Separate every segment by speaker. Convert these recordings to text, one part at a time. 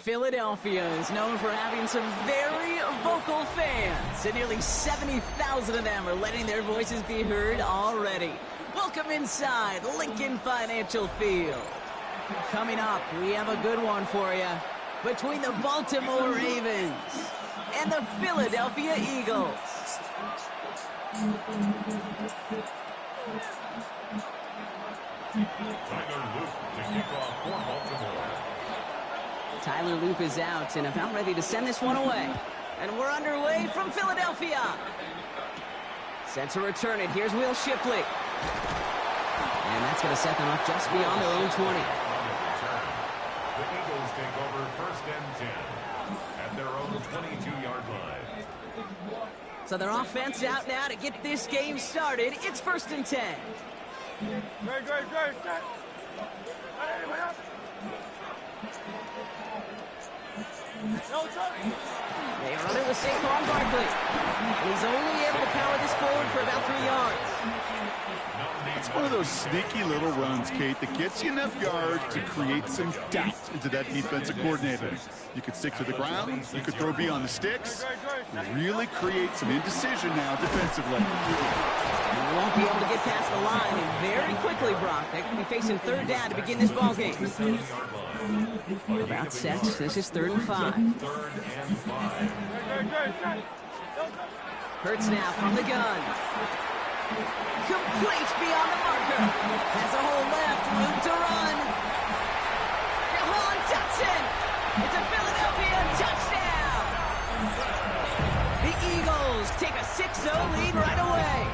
Speaker 1: Philadelphia is known for having some very vocal fans, and nearly 70,000 of them are letting their voices be heard already. Welcome inside Lincoln Financial Field. Coming up, we have a good one for you between the Baltimore Ravens and the Philadelphia Eagles.
Speaker 2: Tyler Loop to kick off for Baltimore.
Speaker 1: Tyler Loop is out and about ready to send this one away. And we're underway from Philadelphia. Set to return it. Here's Will Shipley. And that's going to set them up just beyond their own 20.
Speaker 2: The Eagles take over first and 10 at their own 22-yard line.
Speaker 1: So their offense out now to get this game started. It's first and 10. They run it with Saquon Barkley. And he's only able to power this forward for about 3 yards.
Speaker 3: It's one of those sneaky little runs, Kate, that gets you enough yards to create some doubt into that defensive coordinator. You could stick to the ground, you could throw beyond the sticks, really create some indecision now defensively.
Speaker 1: They won't be able to get past the line, and very quickly, Brock, they could be facing third down to begin this ball game. About set. This is 3rd and 5. Hurts now from the gun. Complete beyond the marker. Has a hole left. Room to run. Jahan Dotson. It's a Philadelphia touchdown. The Eagles take a 6-0 lead right away.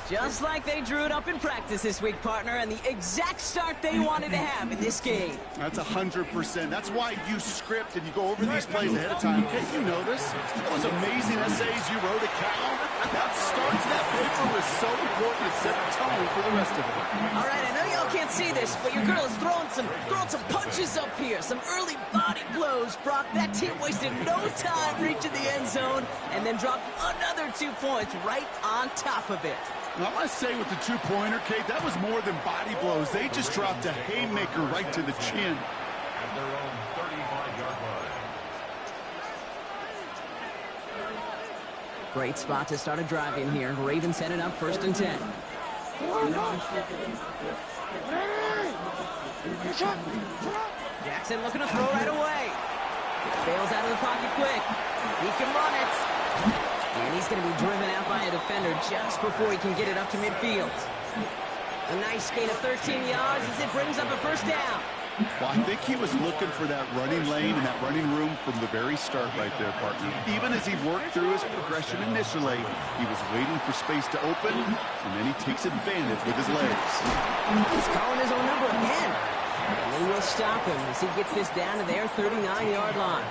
Speaker 1: Just like they drew it up in practice this week, partner, and the exact start they wanted to have in this game.
Speaker 3: That's 100%. That's why you script and you go over these plays ahead of time. Kate, you know this. Those amazing essays you wrote at Cal. That start to that paper was so important to set the tone for the rest of it.
Speaker 1: All right, I know y'all can't see this, but your girl is throwing some punches up here, some early body blows, Brock. That team wasted no time reaching the end zone and then dropped another 2 points right on top of it.
Speaker 3: Now, I want to say with the two-pointer, Kate, that was more than body blows. They just dropped a haymaker right to the chin.
Speaker 2: At their own 35-yard line.
Speaker 1: Great spot to start a drive in here. Ravens headed up 1st and 10. Jackson looking to throw right away. Bails out of the pocket quick. He can run it. And he's going to be driven out by a defender just before he can get it up to midfield. A nice gain of 13 yards as it brings up a 1st down.
Speaker 3: Well, I think he was looking for that running lane and that running room from the very start right there, partner. Even as he worked through his progression initially, he was waiting for space to open, and then he takes advantage with his legs.
Speaker 1: He's calling his own number again. And they will stop him as he gets this down to their 39-yard line.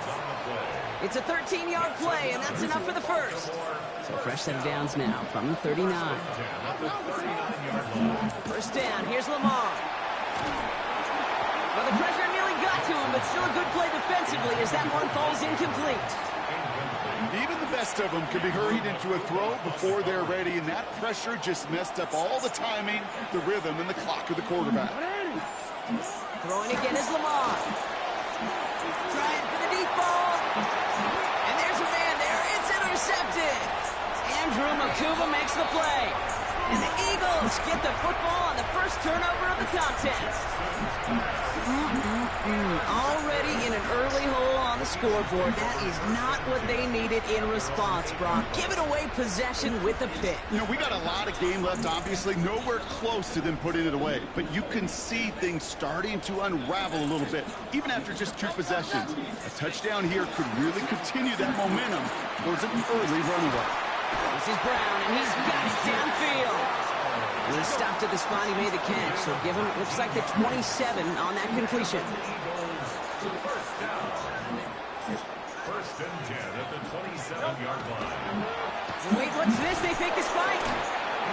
Speaker 1: It's a 13-yard play, and that's enough for the first. So fresh set of downs now from the 39. 1st down, here's Lamar. Well, the pressure nearly got to him, but still a good play defensively as that one falls incomplete.
Speaker 3: Even the best of them can be hurried into a throw before they're ready, and that pressure just messed up all the timing, the rhythm, and the clock of the quarterback.
Speaker 1: Throwing again is Lamar. Trying for the deep ball. And there's a man there. It's intercepted. Andrew Makuba makes the play. And the Eagles get the football on the first turnover of the contest. Already in an early hole on the scoreboard. That is not what they needed in response, Brock. Giving away possession with a pick.
Speaker 3: You know, we got a lot of game left, obviously. Nowhere close to them putting it away. But you can see things starting to unravel a little bit, even after just 2 possessions. A touchdown here could really continue that momentum towards an early runaway.
Speaker 1: This is Brown, and he's got it downfield. And he stopped at the spot he made the catch, so give him, looks like the 27 on that completion.
Speaker 2: First and 10 at the 27-yard line.
Speaker 1: Wait, what's this? They fake the spike.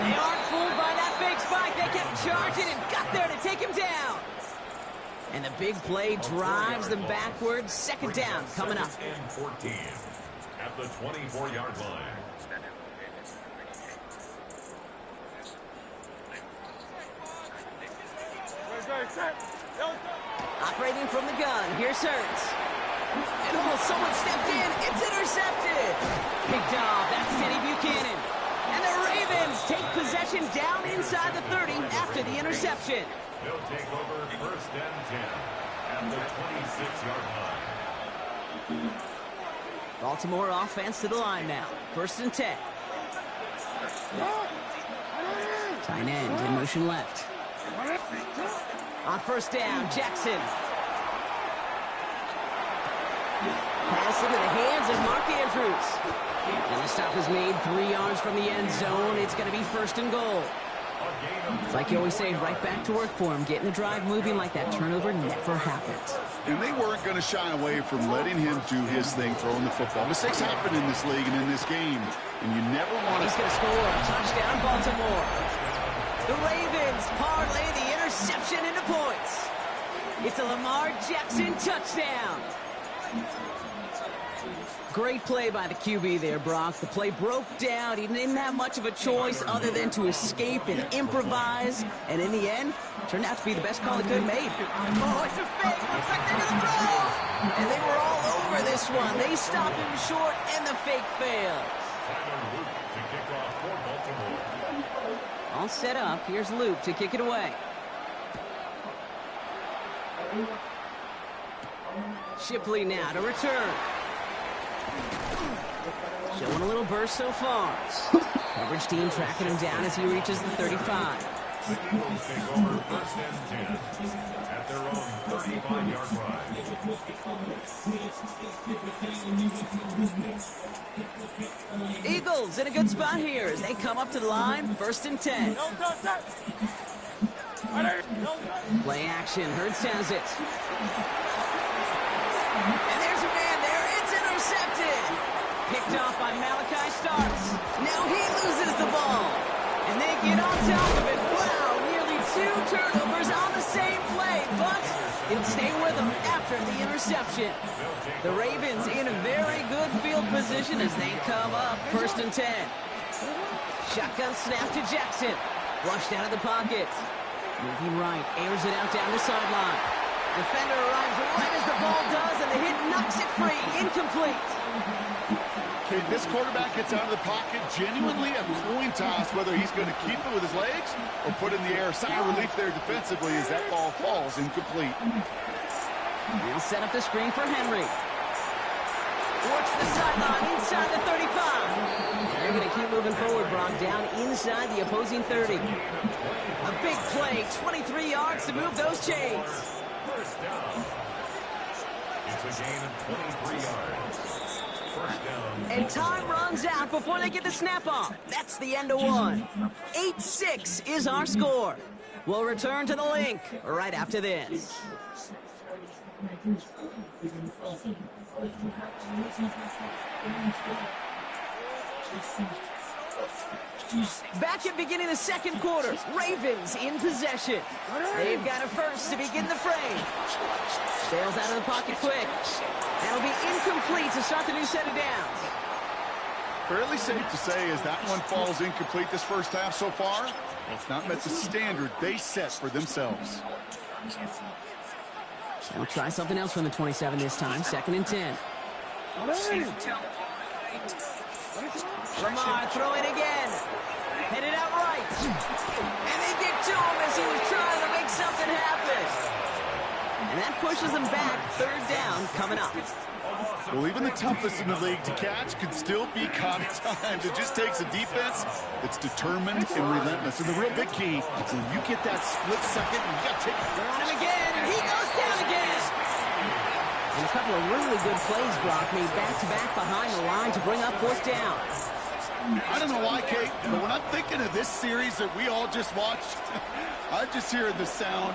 Speaker 1: They aren't fooled by that fake spike. They kept charging and got there to take him down. And the big play drives them backwards. 2nd down coming up.
Speaker 2: And 14 at the 24-yard line.
Speaker 1: Operating from the gun, here's Hurts. And someone stepped in, it's intercepted. Picked off, that's Teddy Buchanan. And the Ravens take possession down inside the 30 after the interception.
Speaker 2: They'll take over first and 10 at the 26-yard line.
Speaker 1: Baltimore offense to the line now. First and 10. Tight end in motion left. On first down, Jackson. Pass into the hands of Mark Andrews. And the stop is made 3 yards from the end zone. It's going to be first and goal. It's like you always say, right back to work for him. Getting the drive moving like that turnover never happened.
Speaker 3: And they weren't going to shy away from letting him do his thing, throwing the football. Mistakes happen in this league and in this game, and you never want to...
Speaker 1: He's going to score a touchdown, Baltimore. The Ravens parlay the interception into points. It's a Lamar Jackson touchdown. Great play by the QB there, Brock. The play broke down. He didn't have much of a choice other than to escape and improvise. And in the end, turned out to be the best call he could have made. Oh, it's a fake. Looks like they're going to throw. And they were all over this one. They stopped him short, and the fake fails. All set up. Here's Luke to kick it away. Shipley now to return. Showing a little burst so far. Coverage team tracking him down as he reaches the 35.
Speaker 2: The Eagles take over first and 10 at their own 35-yard line.
Speaker 1: Eagles in a good spot here as they come up to the line. First and 10. Play action. Hurts has it. And there's a man there. It's intercepted. Picked off by Malachi Starks. Now he loses the ball. And they get on top of it. Wow, nearly 2 turnovers on the same play. But it'll stay with them after the interception. The Ravens in a very good field position as they come up. First and 10. Shotgun snap to Jackson. Flushed out of the pocket. Moving right. Airs it out down the sideline. Defender arrives right as the ball does, and the hit knocks it free. Incomplete.
Speaker 3: Okay, this quarterback gets out of the pocket, genuinely a coin toss whether he's going to keep it with his legs or put it in the air. Sign of relief there defensively as that ball falls incomplete.
Speaker 1: They'll set up the screen for Henry. Works the sideline inside the 35. They're going to keep moving forward, Brock, down inside the opposing 30. A big play, 23 yards to move those chains.
Speaker 2: First down. It's a gain of 23 yards. First down.
Speaker 1: And time runs out before they get the snap off. That's the end of one. 8-6 is our score. We'll return to the link right after this. Back at beginning the second quarter, Ravens in possession. They've got a first to begin the frame. Sails out of the pocket quick. That'll be incomplete to start the new set of downs.
Speaker 3: Fairly safe to say as that one falls incomplete this first half so far, it's not met the standard they set for themselves.
Speaker 1: They'll try something else from the 27 this time. Second and 10. Lamar throwing again. Headed out right. And they get to him as he was trying to make something happen. And that pushes them back. Third down coming up.
Speaker 3: Well, even the toughest in the league to catch could still be caught at times. It just takes a defense that's determined and relentless. And the real big key is when you get that split second, you got to take it.
Speaker 1: They're on him again, and he goes down again. And a couple of really good plays, Brock, made back-to-back behind the line to bring up fourth down.
Speaker 3: I don't know why, Kate, but when I'm thinking of this series that we all just watched, I'm just hearing the sound.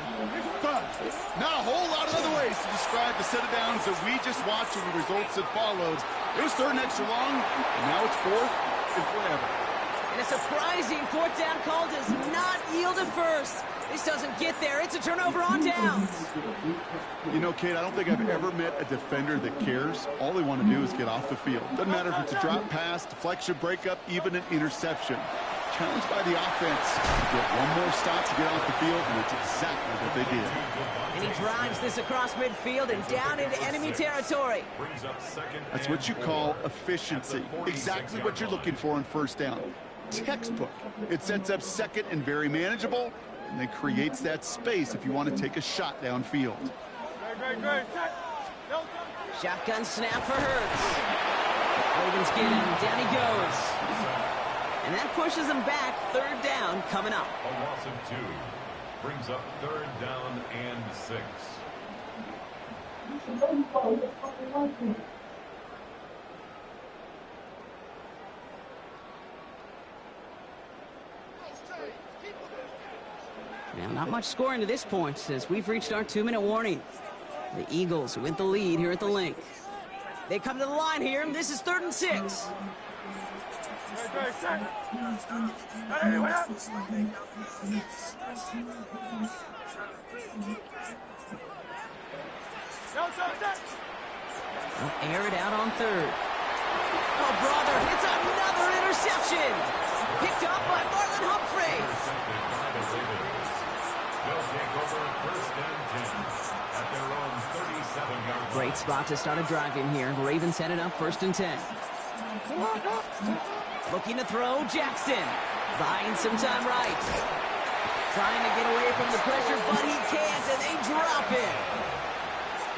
Speaker 3: Not a whole lot of other ways to describe the set of downs that we just watched and the results that followed. It was third and extra long, and now it's fourth and forever.
Speaker 1: And a surprising fourth down call does not yield at first. This doesn't get there. It's a turnover on downs.
Speaker 3: You know, Kate, I don't think I've ever met a defender that cares. All they want to do is get off the field. Doesn't matter if it's a drop pass, deflection, breakup, even an interception. Challenged by the offense to get one more stop to get off the field, and it's exactly what they did.
Speaker 1: And he drives this across midfield and down into enemy territory.
Speaker 3: That's what you call efficiency. Exactly what you're looking for on first down. Textbook. It sets up second and very manageable, and then creates that space if you want to take a shot downfield.
Speaker 1: Shotgun snap for Hurts. Ravens get him. Down he goes. And that pushes him back. Third down coming up.
Speaker 2: A loss of 2 brings up third down and 6.
Speaker 1: Now, not much scoring to this point as we've reached our 2-minute warning. The Eagles with the lead here at the link. They come to the line here, and this is 3rd and 6. They'll air it out on 3rd. Oh, brother, it's another interception. Picked up by Marlon Humphrey.
Speaker 2: They'll take over first and 10 at their own 37-yard line.
Speaker 1: Great spot to start a drive in here. Ravens headed up 1st and 10. Looking to throw, Jackson. Buying some time right. Trying to get away from the pressure, but he can't, and they drop it.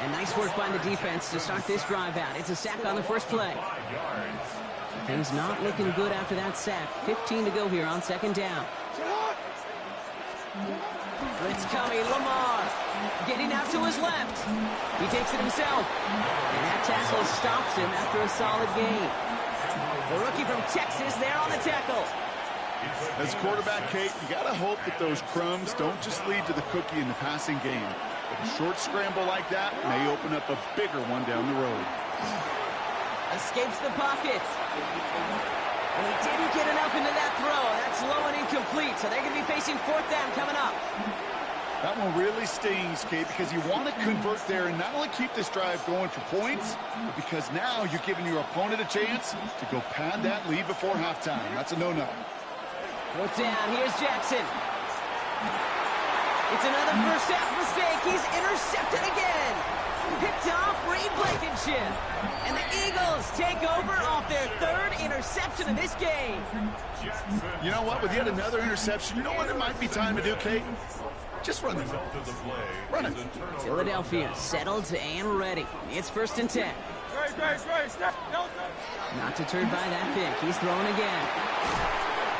Speaker 1: And nice work by the defense to start this drive out. It's a sack on the first play. Things not looking good after that sack. 15 to go here on 2nd down. Blitz coming, Lamar. Getting out to his left. He takes it himself. And that tackle stops him after a solid gain. The rookie from Texas there on the tackle.
Speaker 3: As quarterback, Kate, you got to hope that those crumbs don't just lead to the cookie in the passing game. But a short scramble like that may open up a bigger one down the road.
Speaker 1: Escapes the pocket. And he didn't get enough into that throw. That's low and incomplete, so they're going to be facing 4th down coming up.
Speaker 3: That one really stings, Kate, because you want to convert there and not only keep this drive going for points, but because now you're giving your opponent a chance to go pad that lead before halftime. That's a no-no.
Speaker 1: 4th down, here's Jackson. It's another first half mistake. He's intercepted again. Picked off Ray Blankenship. And the Eagles take over off their 3rd interception of this game.
Speaker 3: You know what? With yet another interception, you know what it might be time to do, Kate? Just run the ball. Run it.
Speaker 1: Philadelphia settled and ready. It's 1st and 10. Not deterred by that pick. He's throwing again.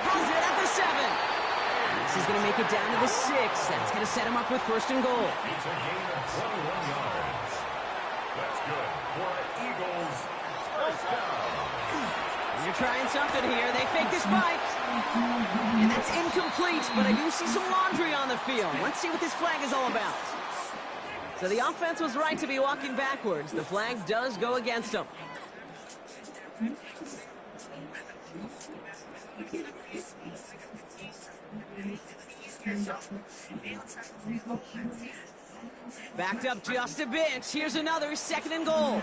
Speaker 1: Has it at the 7. And this is going to make it down to the 6. That's going to set him up with 1st and goal.
Speaker 2: It's a gain of 21 yards. That's good for Eagles first down.
Speaker 1: And they're trying something here. They fake this spike. And that's incomplete, but I do see some laundry on the field. Let's see what this flag is all about. So the offense was right to be walking backwards. The flag does go against them. Backed up just a bit. Here's another 2nd and goal.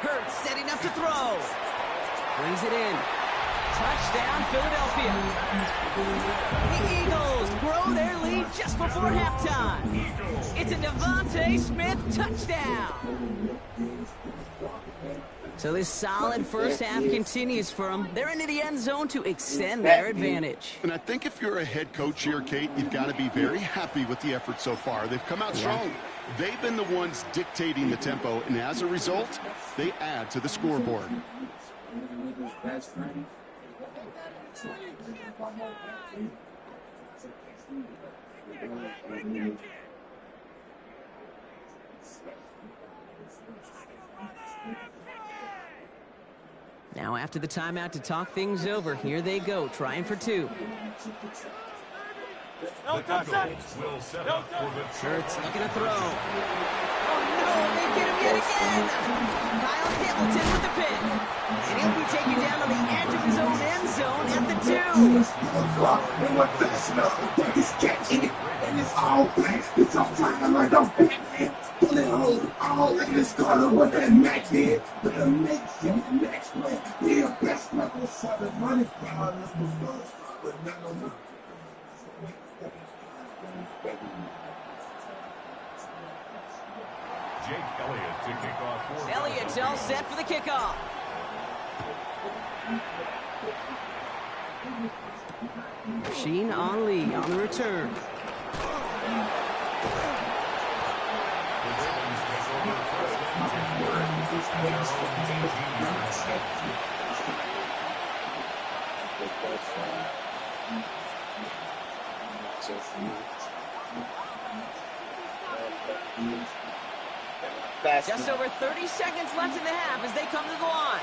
Speaker 1: Hurts setting up to throw. Brings it in. Touchdown, Philadelphia. The Eagles grow their lead just before halftime. It's a Devontae Smith touchdown. So this solid first half continues for them. They're into the end zone to extend their advantage.
Speaker 3: And I think if you're a head coach here, Kate, you've got to be very happy with the effort so far. They've come out strong. They've been the ones dictating the tempo, and as a result, they add to the scoreboard.
Speaker 1: Now after the timeout to talk things over, here they go, trying for 2. Hurts looking to throw. Oh no, they get him yet again! Kyle Hamilton with the pick. And he'll be taking
Speaker 4: And what best know that is catching it, and it's all black. It's all flying like a Batman. Pulling all in this color what that match did. But the next year, the next play, be a best level for the money problem. But none of them.
Speaker 2: Jake Elliott to kick off for
Speaker 1: Elliott's all set for the kickoff. Rasheen Ali on the return.
Speaker 2: the Ravens take over first and 10 at their own 18-yard line.
Speaker 1: Just over 30 seconds left in the half as they come to the line.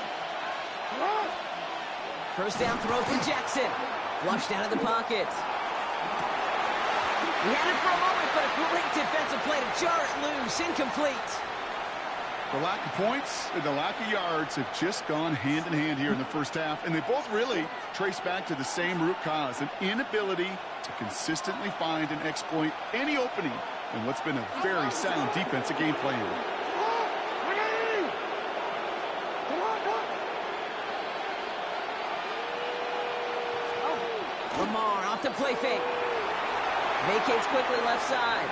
Speaker 1: First down throw from Jackson. Flushed out of the pocket. He had it for a moment, but a great defensive play to jar it loose. Incomplete.
Speaker 3: The lack of points and the lack of yards have just gone hand in hand here in the first half, and they both really trace back to the same root cause, an inability to consistently find and exploit any opening in what's been a very sound defensive game plan.
Speaker 1: Lamar off the play fake. Vacates quickly left side.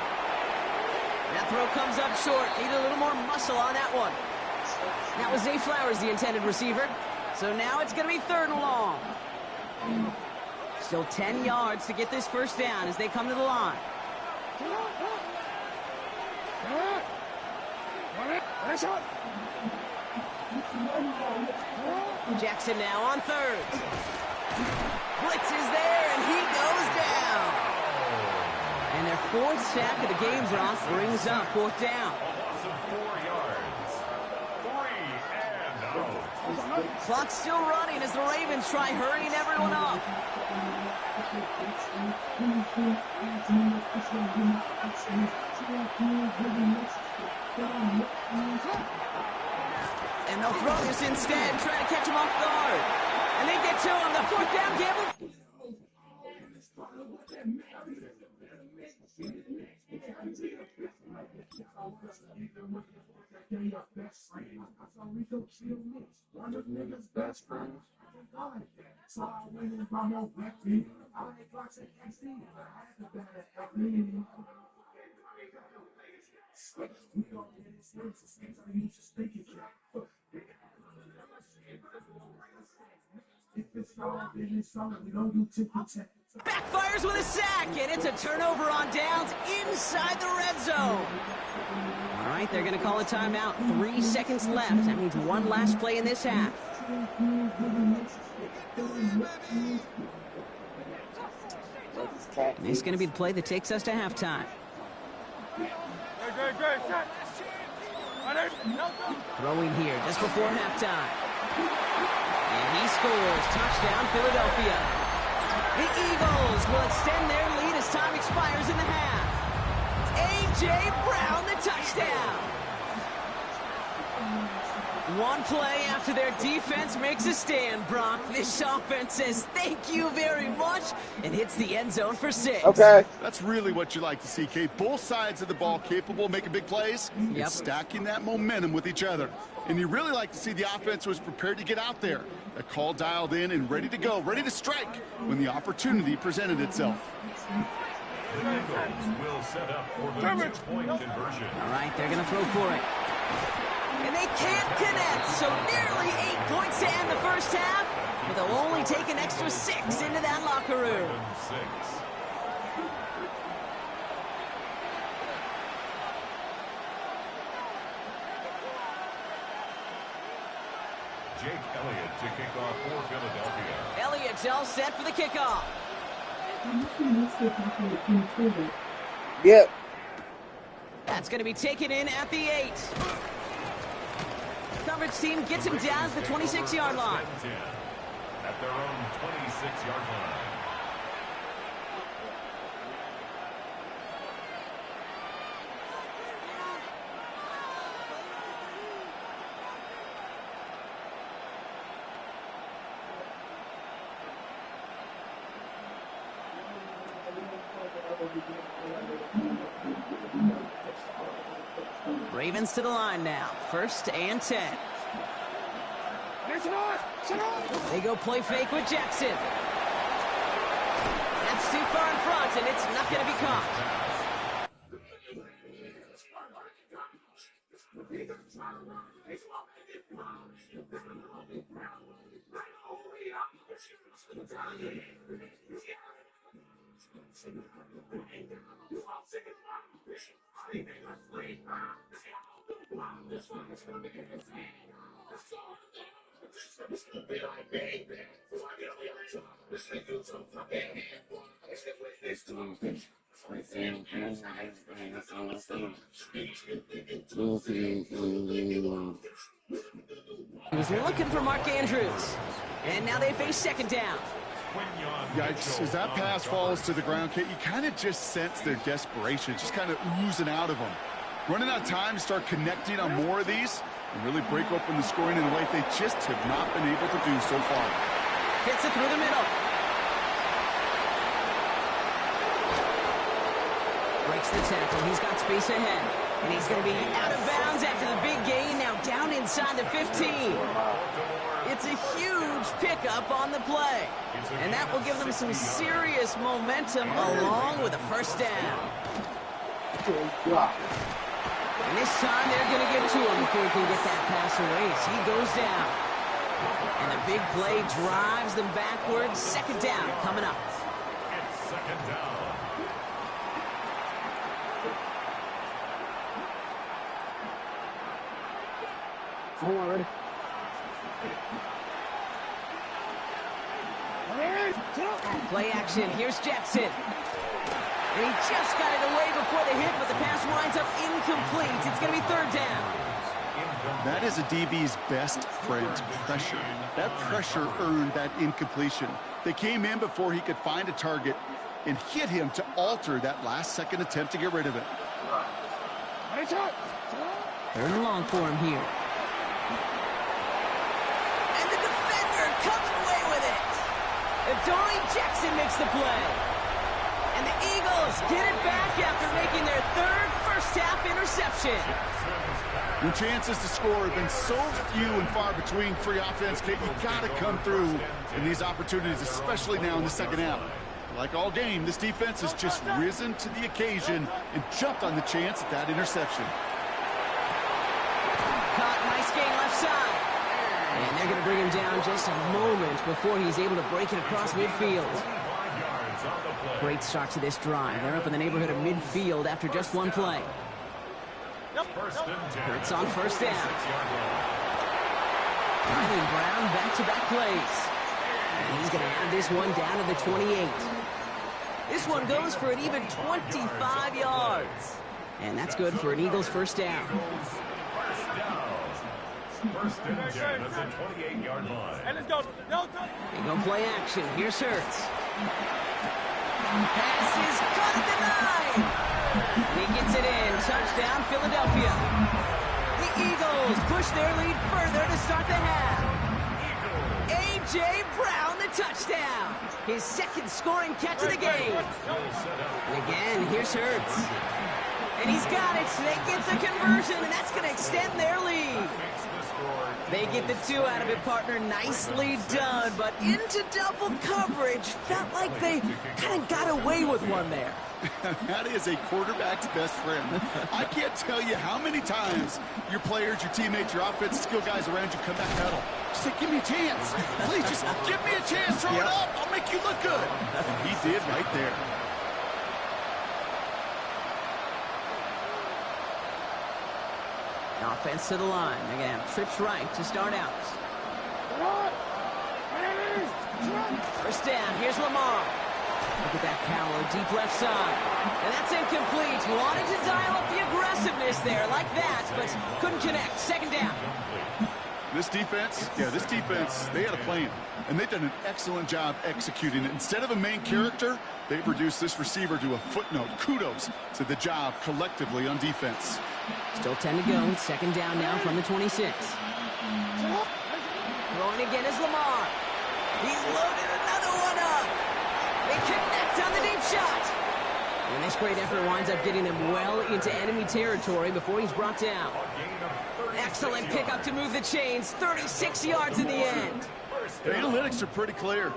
Speaker 1: That throw comes up short. Needed a little more muscle on that one. That was Zay Flowers, the intended receiver. So now it's going to be 3rd and long. Still 10 yards to get this first down as they come to the line. Jackson now on 3rd. Blitz is there, and he goes down. And their 4th sack of the game, Brock, brings up 4th down.
Speaker 2: A loss of 4 yards. 3 and out.
Speaker 1: Clock's still running as the Ravens try hurrying everyone up. And they'll throw this instead, try to catch him off guard. And they get to him, the 4th down gamble. Backfires with a sack, and it's a turnover on downs inside the red zone. All right, they're going to call a timeout. 3 seconds left. That means one last play in this half. And it's going to be the play that takes us to halftime. Throwing here just before halftime. And he scores. Touchdown, Philadelphia. The Eagles will extend their lead as time expires in the half. A.J. Brown, the touchdown. One play after their defense makes a stand, Brock. This offense says thank you very much and hits the end zone for 6.
Speaker 5: Okay.
Speaker 3: That's really what you like to see, Kate. Both sides of the ball capable of making big plays and stacking that momentum with each other. And you really like to see the offense was prepared to get out there. The call dialed in and ready to go, ready to strike when the opportunity presented itself.
Speaker 2: The Eagles will set up for the 2-point conversion.
Speaker 1: All right, they're going to throw for it. And they can't connect, so nearly 8 points to end the first half, but they'll only take an extra 6 into that locker room.
Speaker 2: 6. Jake Elliott to kick off for Philadelphia.
Speaker 1: Elliott's all set for the kickoff.
Speaker 5: Yep.
Speaker 1: That's going to be taken in at the 8. Coverage team gets him down to the 26-yard line.
Speaker 2: 10 at their own 26-yard line.
Speaker 1: Ravens to the line now. 1st and 10. They go play fake with Jackson. That's too far in front, and it's not going to be caught. He was looking for Mark Andrews. And now they face 2nd down.
Speaker 3: Yikes, as that pass falls to the ground, Kate, you kind of just sense their desperation, just kind of oozing out of them. Running out of time to start connecting on more of these and really break open the scoring in a way they just have not been able to do so far.
Speaker 1: Fits it through the middle. Breaks the tackle. He's got space ahead. And he's going to be out of bounds after the big gain. Now down inside the 15. It's a huge pickup on the play. And that will give them some serious momentum along with a 1st down. And this time they're going to get to him before he can get that pass away as he goes down. And the big play drives them backwards. 2nd down coming up.
Speaker 2: It's 2nd down.
Speaker 5: Ready?
Speaker 1: Play action. Here's Jackson. And he just got it away before the hit, but the pass winds up incomplete. It's going to be 3rd down.
Speaker 3: That is a DB's best friend, pressure. That pressure earned that incompletion. They came in before he could find a target and hit him to alter that last-second attempt to get rid of it.
Speaker 1: 3rd and long for him here. And the defender comes away with it. Adoree Jackson makes the play. And the Eagles get it back after making their 3rd first-half interception.
Speaker 3: When chances to score have been so few and far between for your offense, Kate, you got to come through in these opportunities, especially now in the 2nd half. Like all game, this defense has just risen to the occasion and jumped on the chance at that interception.
Speaker 1: Caught, nice gain left side. And they're going to bring him down just a moment before he's able to break it across midfield. Great start to this drive. They're up in the neighborhood of midfield after just one play. It's on 1st down. Kylan Brown back-to-back plays. And he's going to add this one down to the 28. This one goes for an even 25 yards. And that's good for an Eagles 1st down.
Speaker 2: 1st and 10 at the 28-yard line.
Speaker 1: They go play action. Here's Hurts. Pass is cut at the 9. And he gets it in. Touchdown, Philadelphia. The Eagles push their lead further to start the half. A.J. Brown, the touchdown. His 2nd scoring catch of the game. And again, here's Hurts. And he's got it. They get the conversion, and that's going to extend their lead. They get the 2 out of it, partner. Nicely done, but into double coverage. Felt like they kind of got away with one there.
Speaker 3: That is a quarterback's best friend. I can't tell you how many times your players, your teammates, your offensive skill guys around you come back pedal. Just say, give me a chance. Please, just give me a chance. Throw it up. I'll make you look good. And he did right there.
Speaker 1: Offense to the line. They're going to have trips right to start out. 1st down. Here's Lamar. Look at that power, deep left side. And that's incomplete. Wanted to dial up the aggressiveness there like that, but couldn't connect. 2nd down.
Speaker 3: This defense, they had a plan. And they've done an excellent job executing it. Instead of a main character, they've reduced this receiver to a footnote. Kudos to the job collectively on defense.
Speaker 1: Still 10 to go. 2nd down now from the 26. Throwing again is Lamar. He's loaded another one up. They connect on the deep shot. And this great effort winds up getting them well into enemy territory before he's brought down. Excellent pickup to move the chains. 36 yards in the end.
Speaker 3: The analytics are pretty clear.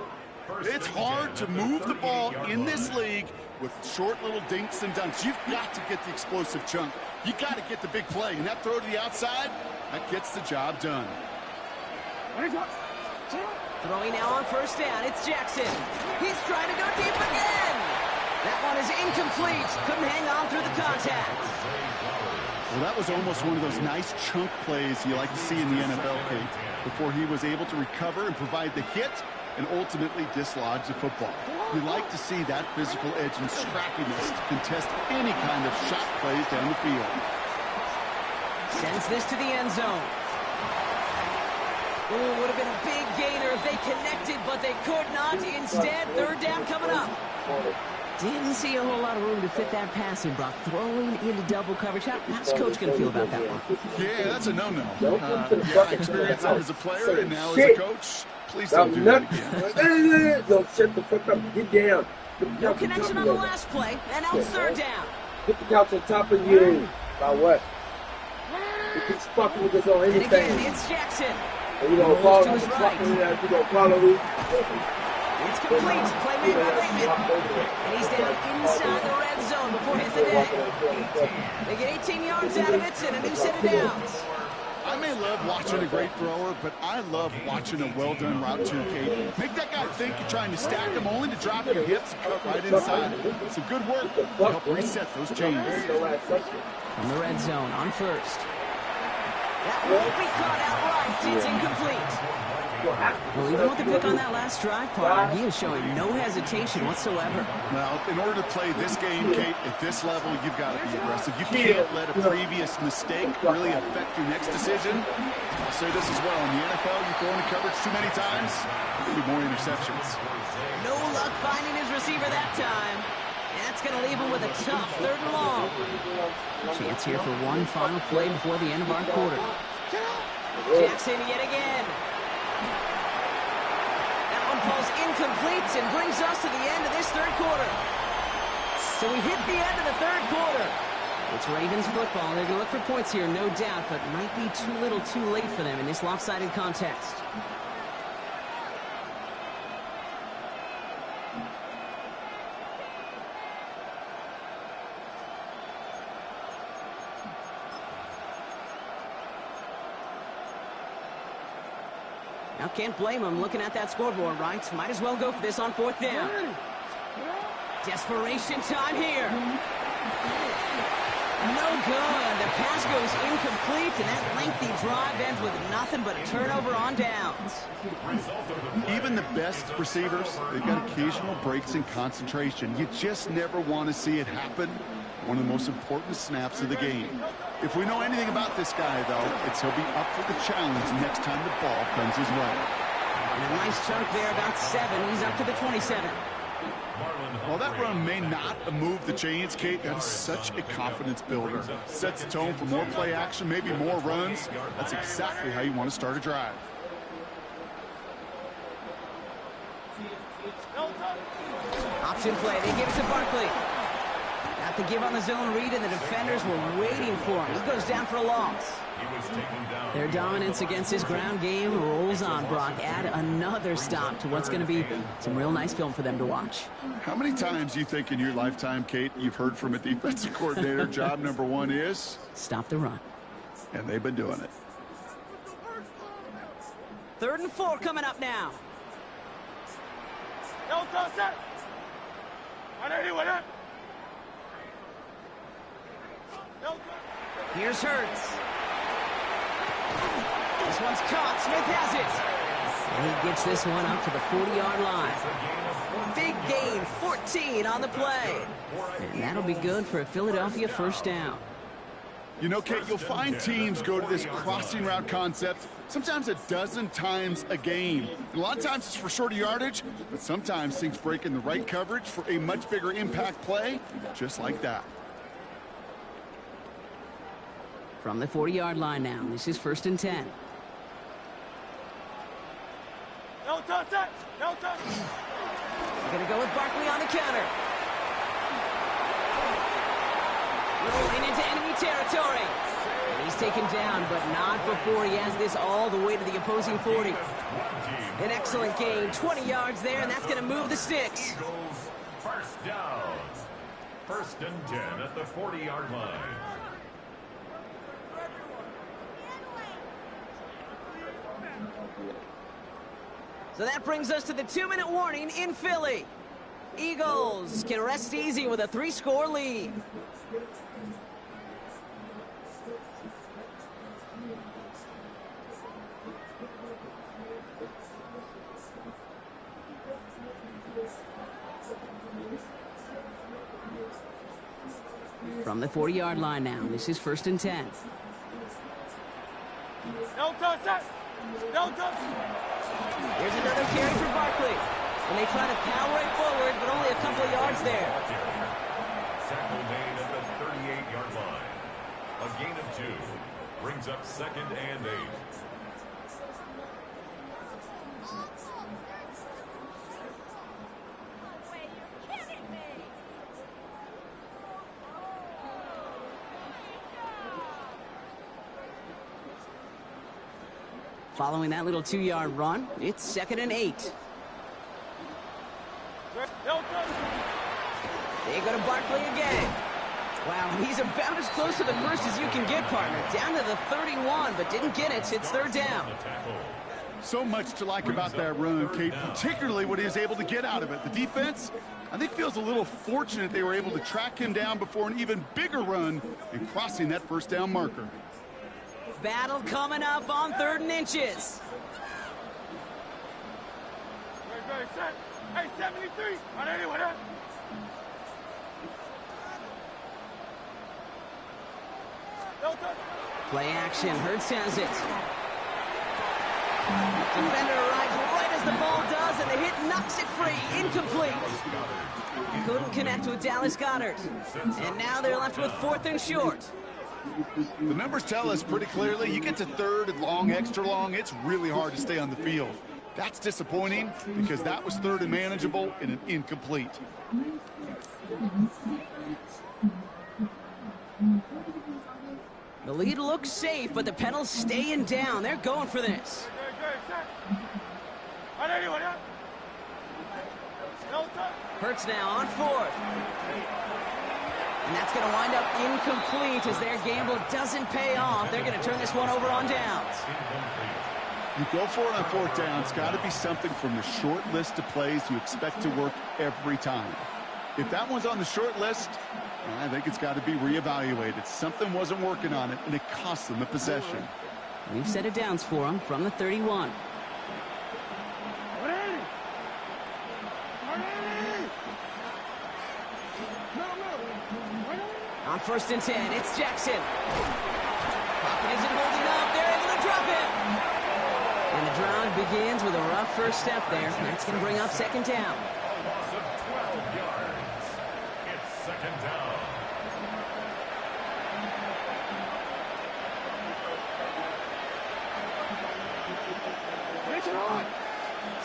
Speaker 3: It's hard to move the ball in this league with short little dinks and dunks. You've got to get the explosive chunk. You got to get the big play. And that throw to the outside, that gets the job done.
Speaker 1: Throwing now on first down. It's Jackson. He's trying to go deep again. That one is incomplete. Couldn't hang on through the contact.
Speaker 3: Well, that was almost one of those nice chunk plays you like to see in the NFL, Kate, before he was able to recover and provide the hit and ultimately dislodge the football. You like to see that physical edge and scrappiness to contest any kind of shot plays down the field.
Speaker 1: Sends this to the end zone. Oh, would have been a big gainer if they connected, but they could not. Instead, third down coming up. Didn't see a whole lot of room to fit that passing, Brock. Throwing into double coverage. How's Coach going to feel about that one?
Speaker 3: Yeah, that's a no-no. I experienced that as a player and now as a coach. Please don't do that again.
Speaker 5: Don't shut the fuck up. Get down.
Speaker 1: No connection on the last play, and now it's third down.
Speaker 5: Get the couch on top of you. About what? You can fucking with this on
Speaker 1: And
Speaker 5: anything.
Speaker 1: again, it's Jackson.
Speaker 5: And you don't follow
Speaker 1: to his right.
Speaker 5: You don't follow me.
Speaker 1: It's complete. Play made by Bateman. And he's down inside the red zone before hitting the deck. They get 18 yards out of it and a new set of downs.
Speaker 3: I may love watching a great thrower, but I love watching a well-done route too, Kate. Make that guy think you're trying to stack him only to drop your hips and cut right inside. Some good work to help reset those chains.
Speaker 1: From the red zone on first. That won't be caught outright. It's incomplete. Well, even with the pick on that last drive, partner, he is showing no hesitation whatsoever.
Speaker 3: Well, in order to play this game, Kate, at this level, you've got to be aggressive. You can't let a previous mistake really affect your next decision. I'll say this as well. In the NFL, you throw into coverage too many times, there'll be more interceptions.
Speaker 1: No luck finding his receiver that time. That's going to leave him with a tough third and long. Chance here for one final play before the end of our quarter. Jackson yet again. That one falls incomplete and brings us to the end of this third quarter. So we hit the end of the third quarter. It's Ravens football. They're going to look for points here, no doubt, but might be too little too late for them in this lopsided contest. Now, can't blame him looking at that scoreboard, right? Might as well go for this on fourth down. Desperation time here. No good. The pass goes incomplete, and that lengthy drive ends with nothing but a turnover on downs.
Speaker 3: Even the best receivers, they've got occasional breaks in concentration. You just never want to see it happen. One of the most important snaps of the game. If we know anything about this guy, though, it's he'll be up for the challenge next time the ball comes his way.
Speaker 1: And a nice chunk there, about 7. He's up to the 27.
Speaker 3: While that run may not move the chains, Kate, that is such a confidence builder. Sets the tone for more play action, maybe more runs. That's exactly how you want to start a drive.
Speaker 1: Option play. They give it to Barkley. Got the give on the zone read, and the defenders were waiting for him. He goes down for a loss. Their dominance against his ground game rolls on, Brock. Add another stop to what's going to be some real nice film for them to watch.
Speaker 3: How many times do you think in your lifetime, Kate, you've heard from a defensive coordinator, job number 1 is?
Speaker 1: Stop the run.
Speaker 3: And they've been doing it.
Speaker 1: 3rd and 4 coming up now. Here's Hurts. This one's caught. Smith has it. And he gets this one up to the 40-yard line. Big gain, 14 on the play. And that'll be good for a Philadelphia first down.
Speaker 3: You know, Kate, you'll find teams go to this crossing route concept sometimes a dozen times a game. And a lot of times it's for shorter yardage, but sometimes things break in the right coverage for a much bigger impact play, just like that.
Speaker 1: From the 40-yard line now, this is 1st and 10.
Speaker 6: No touch it! No touch!
Speaker 1: We're going to go with Barkley on the counter. Rolling into enemy territory. And he's taken down, but not before he has this all the way to the opposing 40. An excellent gain, 20 yards there, and that's going to move the sticks.
Speaker 2: Eagles, first down. First and 10 at the 40-yard line.
Speaker 1: So that brings us to the 2-minute warning in Philly. Eagles can rest easy with a 3-score lead. From the 40-yard line now, this is first and 10.
Speaker 6: No touch that. No touch.
Speaker 1: Here's another carry for Barkley. And they try to power right forward, but only a couple of yards there.
Speaker 2: Tackle made at the 38-yard line. A gain of 2. Brings up second and 8.
Speaker 1: Following that little 2-yard run, it's second and 8.
Speaker 6: No touch.
Speaker 1: They go to Barkley again. Wow, he's about as close to the first as you can get, partner. Down to the 31, but didn't get it. It's third down.
Speaker 3: So much to like about that run, Kate, particularly what he was able to get out of it. The defense, I think, feels a little fortunate they were able to track him down before an even bigger run and crossing that first down marker.
Speaker 1: Battle coming up on 3rd and inches.
Speaker 6: Ready, set. Hey, 73. On anyone else? No touch.
Speaker 1: Play action. Hurts has it. Defender arrives right as the ball does, and the hit knocks it free. Incomplete. Couldn't connect with Dallas Goedert. And now they're left with 4th and short.
Speaker 3: The numbers tell us pretty clearly, you get to 3rd and long, extra long, it's really hard to stay on the field. That's disappointing because that was 3rd and manageable and an incomplete.
Speaker 1: The lead looks safe, but the pedal's staying down. They're going for this.
Speaker 6: Ready, set. On anyone else? No touch.
Speaker 1: Hurts now on 4th. And that's going to wind up incomplete as their gamble doesn't pay off. They're going to turn this one over on downs.
Speaker 3: You go for it on 4th down. It's got to be something from the short list of plays you expect to work every time. If that one's on the short list, I think it's got to be reevaluated. Something wasn't working on it, and it cost them a possession.
Speaker 1: We've set it downs for them from the 31. On 1st and 10, it's Jackson. Pocket isn't holding up. They're able to drop it. And the drive begins with a rough first step there. That's going to bring up 2nd down.
Speaker 2: A loss of 12 yards. It's 2nd down.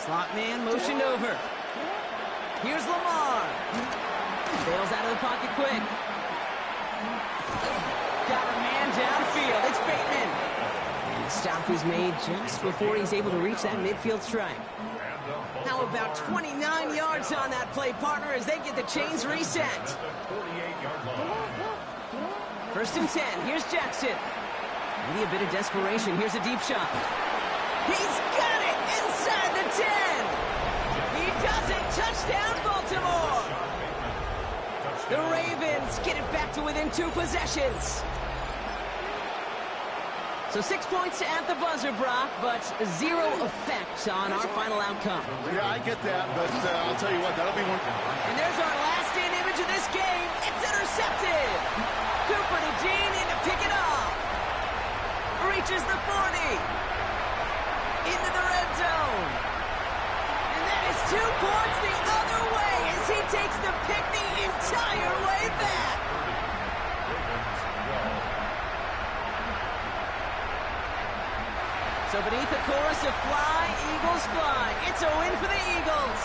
Speaker 1: Slot man motioned over. Here's Lamar. Bails out of the pocket quick. Got a man downfield. It's Bateman. And the stop was made just before he's able to reach that midfield strike. How about 29 yards on that play, partner, as they get the chains reset?
Speaker 2: 48-yard line.
Speaker 1: 1st and 10. Here's Jackson. Maybe a bit of desperation. Here's a deep shot. He's got it inside the 10. He does it. Touchdown, Baltimore. The Ravens get it back to within 2 possessions. So 6 points at the buzzer, Brock, but 0 effect on our final outcome.
Speaker 3: Yeah, I get that, but I'll tell you what, that'll be one.
Speaker 1: And there's our last-in image of this game. It's intercepted. Cooper to Jean in to pick it up. Reaches the 40. Into the red zone. And that is 2 points the other way as he takes the pick the entire way back. So beneath the chorus of Fly, Eagles Fly, it's a win for the Eagles.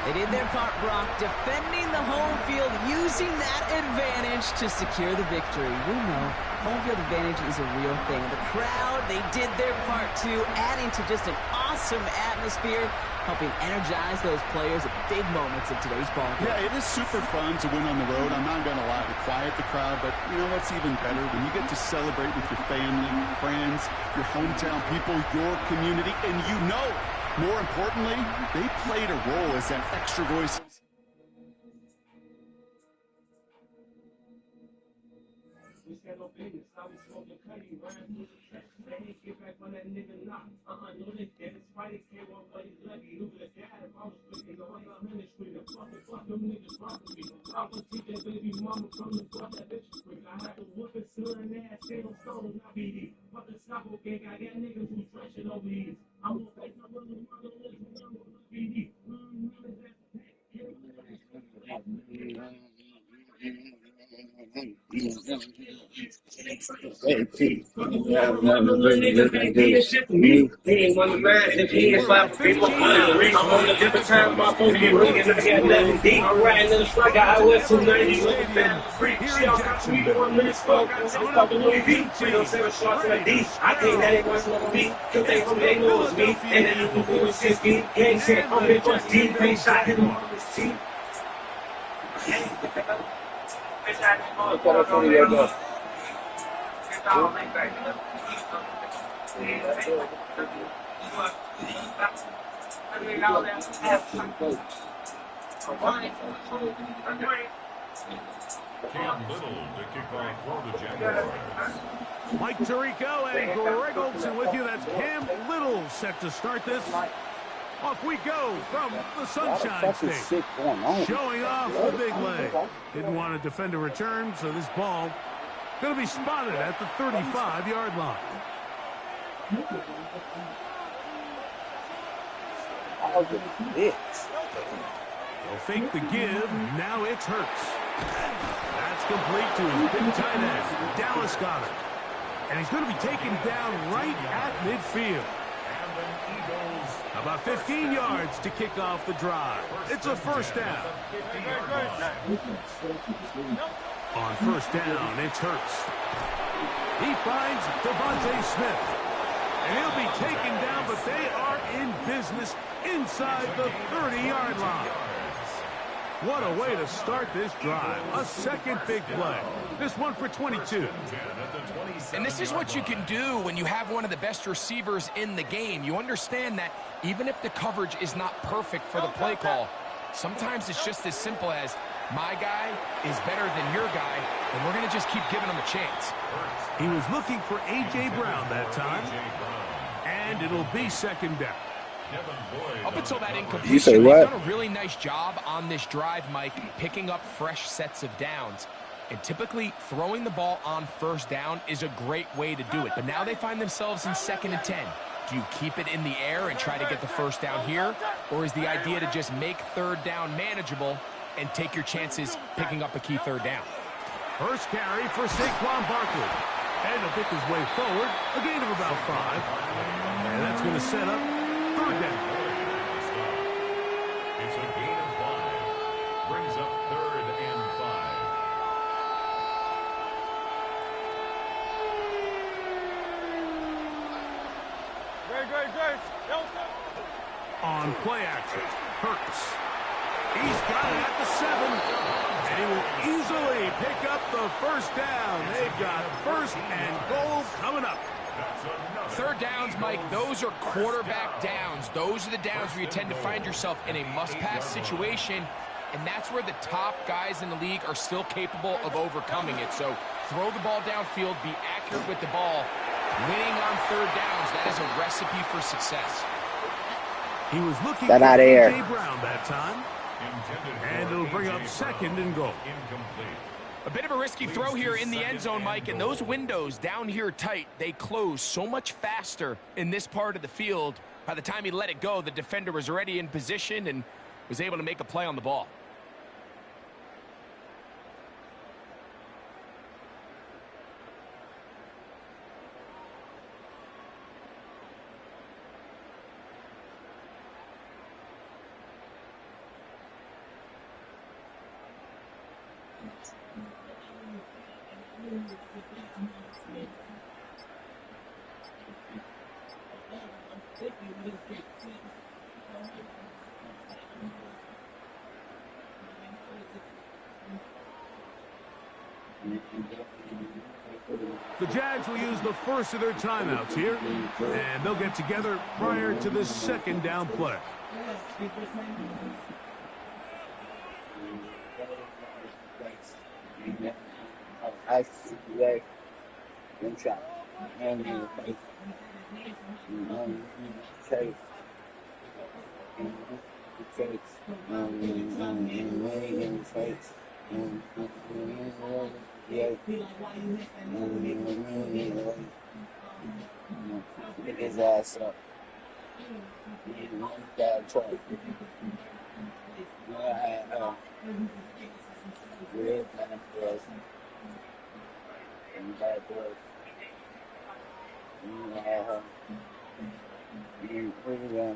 Speaker 1: They did their part, Brock, defending the home field, using that advantage to secure the victory. We know home field advantage is a real thing. The crowd, they did their part too, adding to just an awesome atmosphere, helping energize those players at big moments of today's ball game.
Speaker 3: Yeah, it is super fun to win on the road. I'm not going to lie, to quiet the crowd, but you know what's even better? When you get to celebrate with your family, your friends, your hometown people, your community, and you know, more importantly, they played a role as that extra voice.
Speaker 2: Cam Little to kick off for the Jaguars.
Speaker 7: Mike Tirico and Greg Olson with you. That's Cam Little set to start this. Off we go from the Sunshine State. Showing off the big leg. Didn't want to defend a return, so this ball going to be spotted at the 35-yard line. They'll fake the give. Now it's Hurts. That's complete to his big tight end, Dallas Goedert. And he's going to be taken down right at midfield. About 15 yards to kick off the drive. It's a first down. On first down, it's Hurts. He finds Devontae Smith. And he'll be taken down, but they are in business inside the 30-yard line. What a way to start this drive. A second big play. This one for 22.
Speaker 8: And this is what you can do when you have one of the best receivers in the game. You understand that even if the coverage is not perfect for the play call, sometimes it's just as simple as my guy is better than your guy, and we're going to just keep giving him a chance.
Speaker 7: He was looking for A.J. Brown that time, and it'll be second down.
Speaker 8: Up until that incompletion, they've done a really nice job on this drive, Mike, picking up fresh sets of downs. And typically, throwing the ball on first down is a great way to do it. But now they find themselves in 2nd and 10. Do you keep it in the air and try to get the first down here? Or is the idea to just make third down manageable and take your chances picking up a key third down?
Speaker 7: First carry for Saquon Barkley. And he'll pick his way forward, a gain of about 5. And that's going to set up third down.
Speaker 2: It's a gain of 5. Brings up 3rd and 5.
Speaker 6: Great.
Speaker 7: On play action, Hurts. He's got it at the 7. And he will easily pick up the first down. They've got 1st and goal coming up.
Speaker 8: Third downs, Mike, those are quarterback downs. Those are the downs where you tend to find yourself in a must-pass situation, and that's where the top guys in the league are still capable of overcoming it. So throw the ball downfield, be accurate with the ball. Winning on third downs, that is a recipe for success.
Speaker 7: He was looking for A.J. Brown that time, and it'll bring up 2nd and goal.
Speaker 2: Incomplete.
Speaker 8: A bit of a risky throw here in the end zone, Mike, and those windows down here tight, they close so much faster in this part of the field. By the time he let it go, the defender was already in position and was able to make a play on the ball.
Speaker 7: The Jags will use the first of their timeouts here, and they'll get together prior to the second down play.
Speaker 9: Pick his ass up. Bad truck. Real bad boys. Bad boys. Yeah.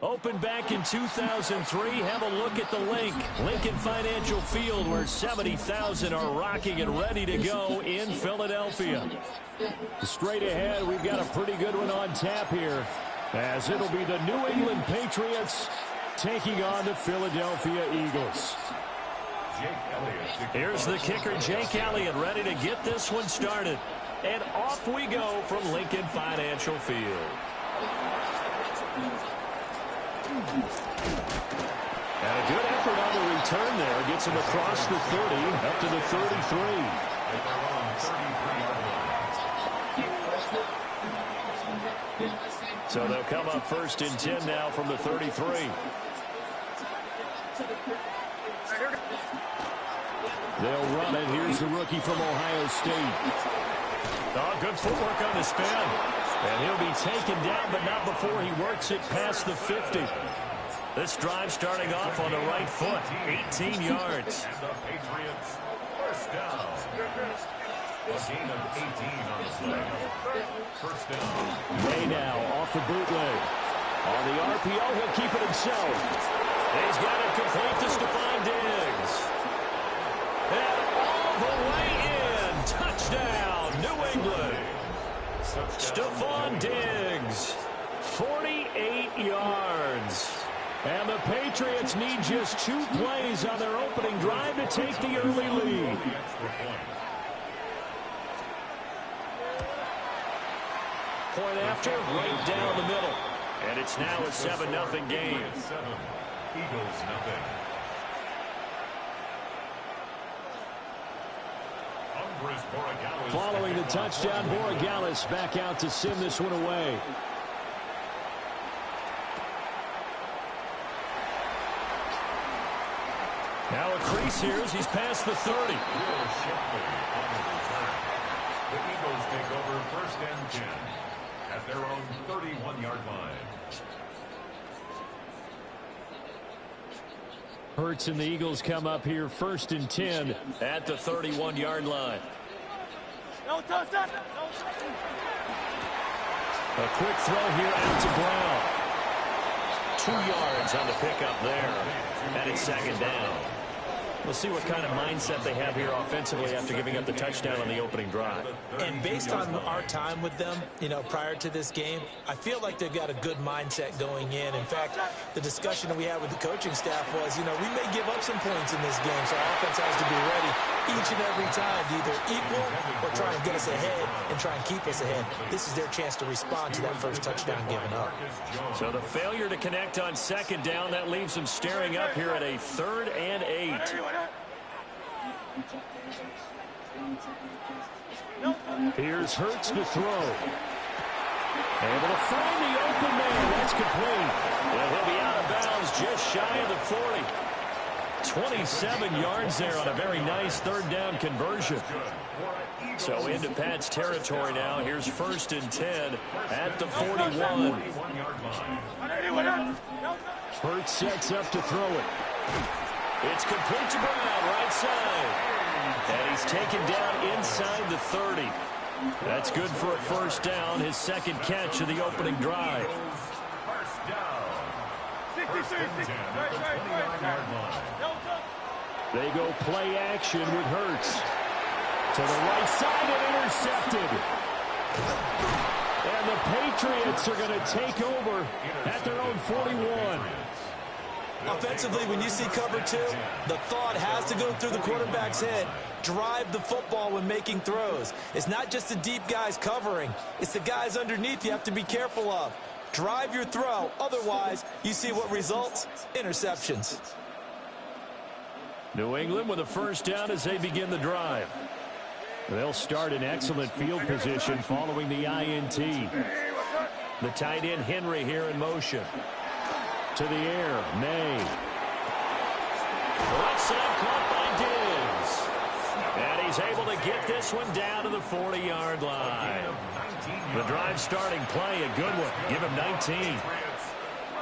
Speaker 10: Opened back in 2003. Have a look at the link. Lincoln Financial Field, where 70,000 are rocking and ready to go in Philadelphia. Straight ahead, we've got a pretty good one on tap here, as it'll be the New England Patriots taking on the Philadelphia Eagles. Here's the kicker, Jake Elliott, ready to get this one started. And off we go from Lincoln Financial Field. And a good effort on the return there. Gets him across the 30, up to the 33. So they'll come up first and 10 now from the 33. They'll run it. Here's the rookie from Ohio State. Oh, good footwork on the spin. And he'll be taken down, but not before he works it past the 50. This drive starting off on the right foot, 18 yards.
Speaker 2: And the Patriots first down. A gain of 18 on the play. First down.
Speaker 10: May now off the bootleg. On the RPO, he'll keep it himself. He's got it complete to Stephon Diggs. And all the way in. Touchdown, New England. Stephon Diggs, 48 yards. And the Patriots need just 2 plays on their opening drive to take the early lead. Point after, right down the middle. And it's now a 7-0 game.
Speaker 2: Eagles nothing.
Speaker 10: Following the touchdown, Borregales back out to send this one away. Now a crease here as he's past the 30.
Speaker 2: The Eagles take over first and 10 at their own 31-yard line.
Speaker 10: Hurts and the Eagles come up here first and 10 at the 31-yard line.
Speaker 6: No touchdown.
Speaker 10: A quick throw here out to Brown. 2 yards on the pickup there. And it's second down. We'll see what kind of mindset they have here offensively after giving up the touchdown on the opening drive.
Speaker 11: And based on our time with them, prior to this game, I feel like they've got a good mindset going in. In fact, the discussion that we had with the coaching staff was, we may give up some points in this game, so our offense has to be ready each and every time to either equal or try and get us ahead and try and keep us ahead. This is their chance to respond to that first touchdown given up.
Speaker 10: So the failure to connect on second down, that leaves them staring up here at a 3rd and 8. Here's Hurts to throw. Able to find the open man. That's complete. And he'll be out of bounds just shy of the 40. 27 yards there on a very nice 3rd down conversion. So into Pat's territory now. Here's first and 10 at the 41. Hurts sets up to throw it. It's complete to Brown, right side. And he's taken down inside the 30. That's good for a first down, his second catch of the opening drive.
Speaker 2: First down.
Speaker 10: They go play action with Hurts. To the right side and intercepted. And the Patriots are going to take over at their own 41.
Speaker 11: Offensively, when you see cover 2, the thought has to go through the quarterback's head. Drive the football when making throws. It's not just the deep guys covering. It's the guys underneath you have to be careful of. Drive your throw. Otherwise, you see what results? Interceptions.
Speaker 10: New England with a first down as they begin the drive. They'll start in excellent field position following the INT. The tight end Henry here in motion. To the air, May. Right side caught by Diggs. And he's able to get this one down to the 40-yard line. The drive starting play, a good one. Give him 19.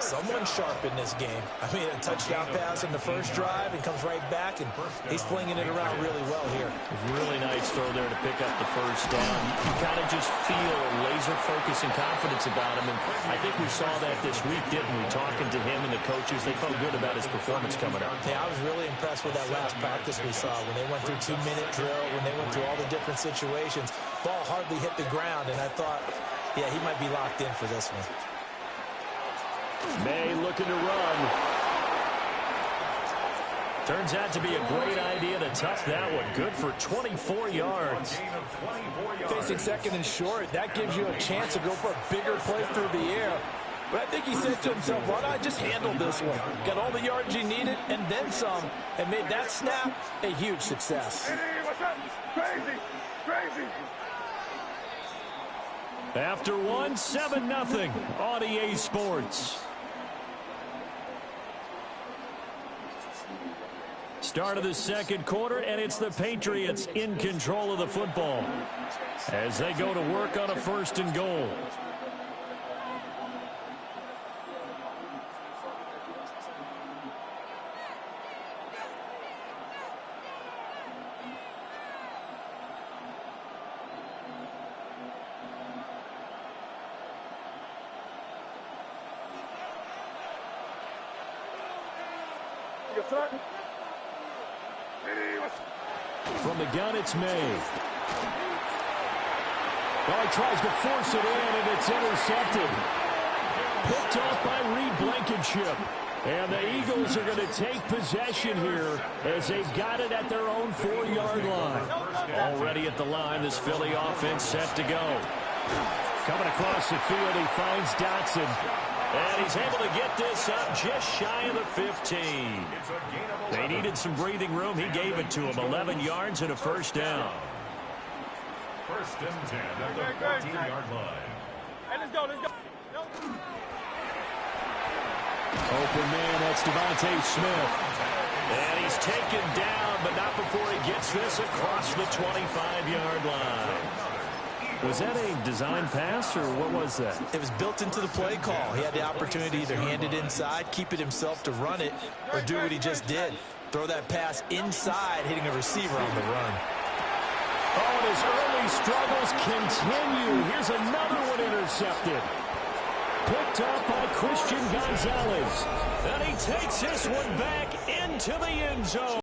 Speaker 11: Someone sharp in this game. I mean, a touchdown pass in the first drive and comes right back, and he's flinging it around really well here.
Speaker 10: Really nice throw there to pick up the first down. You kind of just feel a laser focus and confidence about him, and I think we saw that this week, didn't we? Talking to him and the coaches, they felt good about his performance coming up.
Speaker 11: Yeah, I was really impressed with that last practice we saw when they went through 2-minute drill, when they went through all the different situations. Ball hardly hit the ground, and I thought, yeah, he might be locked in for this one.
Speaker 10: May looking to run. Turns out to be a great idea to tuck that one. Good for 24 yards.
Speaker 11: Facing second and short, that gives you a chance to go for a bigger play through the air. But I think he said to himself, why not just handle this one? Got all the yards he needed and then some, and made that snap a huge success.
Speaker 6: Crazy.
Speaker 10: After one, 7-0 on EA Sports. Start of the second quarter, and it's the Patriots in control of the football as they go to work on a 1st and goal. From the gun, it's May. Well, he tries to force it in, and it's intercepted. Picked off by Reed Blankenship. And the Eagles are going to take possession here as they've got it at their own 4-yard line. Already at the line, this Philly offense set to go. Coming across the field, he finds Dotson. And he's able to get this up just shy of the 15. They needed some breathing room. He gave it to him. 11 yards and a 1st down.
Speaker 2: 1st and 10 at the 14-yard line.
Speaker 6: Hey, let's go, let's go.
Speaker 10: Open man, that's Devontae Smith. And he's taken down, but not before he gets this across the 25-yard line. Was that a design pass, or what was that?
Speaker 11: It was built into the play call. He had the opportunity to either hand it inside, keep it himself to run it, or do what he just did. Throw that pass inside, hitting a receiver on the run.
Speaker 10: Oh, and his early struggles continue. Here's another one intercepted. Picked up by Christian Gonzalez. And he takes this one back into the end zone.